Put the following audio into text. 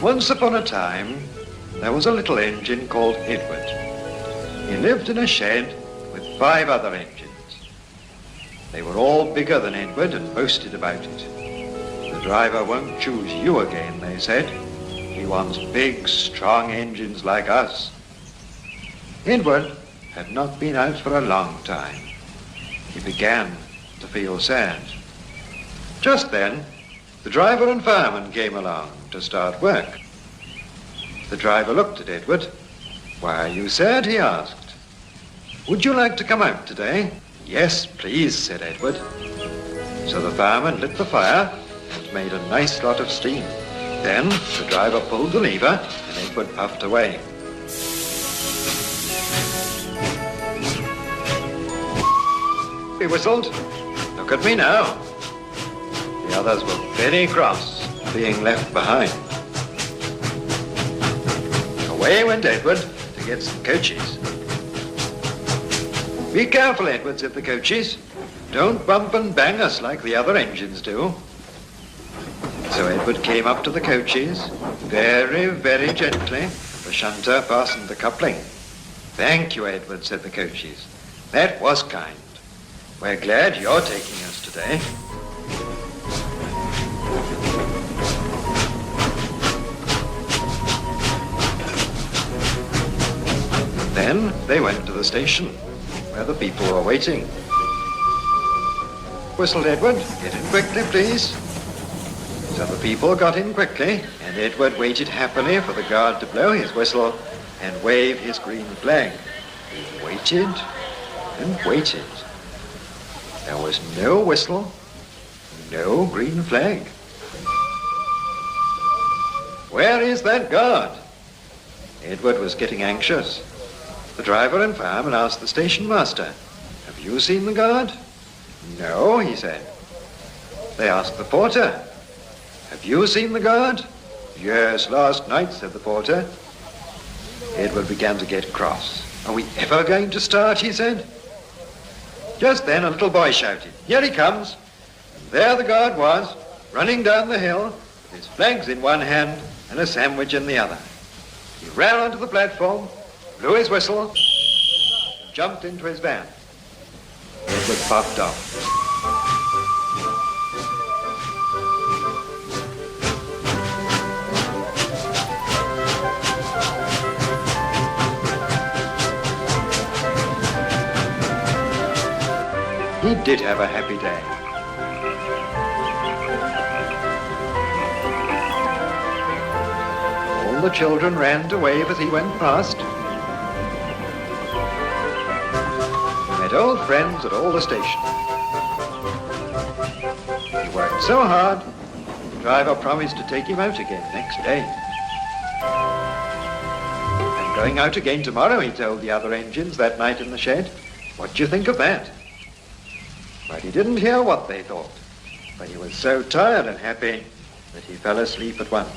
Once upon a time, there was a little engine called Edward. He lived in a shed with 5 other engines. They were all bigger than Edward and boasted about it. The driver won't choose you again, they said. He wants big, strong engines like us. Edward had not been out for a long time. He began to feel sad. Just then, the driver and fireman came along to start work. The driver looked at Edward. "Why are you sad?" he asked. "Would you like to come out today?" "Yes, please," said Edward. So the fireman lit the fire and made a nice lot of steam. Then the driver pulled the lever and Edward puffed away. He whistled. "Look at me now." The others were very cross, being left behind. Away went Edward to get some coaches. "Be careful, Edward," said the coaches. "Don't bump and bang us like the other engines do." So Edward came up to the coaches, very, very gently. The shunter fastened the coupling. "Thank you, Edward," said the coaches. "That was kind. We're glad you're taking us today." Then they went to the station, where the people were waiting. Whistled Edward. "Get in quickly, please." So the people got in quickly, and Edward waited happily for the guard to blow his whistle and wave his green flag. He waited and waited. There was no whistle, no green flag. "Where is that guard?" Edward was getting anxious. The driver and fireman asked the station master, "Have you seen the guard?" "No," he said. They asked the porter, "Have you seen the guard?" "Yes, last night," said the porter. Edward began to get cross. "Are we ever going to start?" he said. Just then a little boy shouted, "Here he comes!" And there the guard was, running down the hill, with his flags in one hand and a sandwich in the other. He ran onto the platform, blew his whistle, and jumped into his van. Edward puffed off. He did have a happy day. All the children ran to wave as he went past. He met old friends at all the stations. He worked so hard, the driver promised to take him out again next day. "I'm going out again tomorrow," he told the other engines that night in the shed. "What do you think of that?" But he didn't hear what they thought, but he was so tired and happy that he fell asleep at once.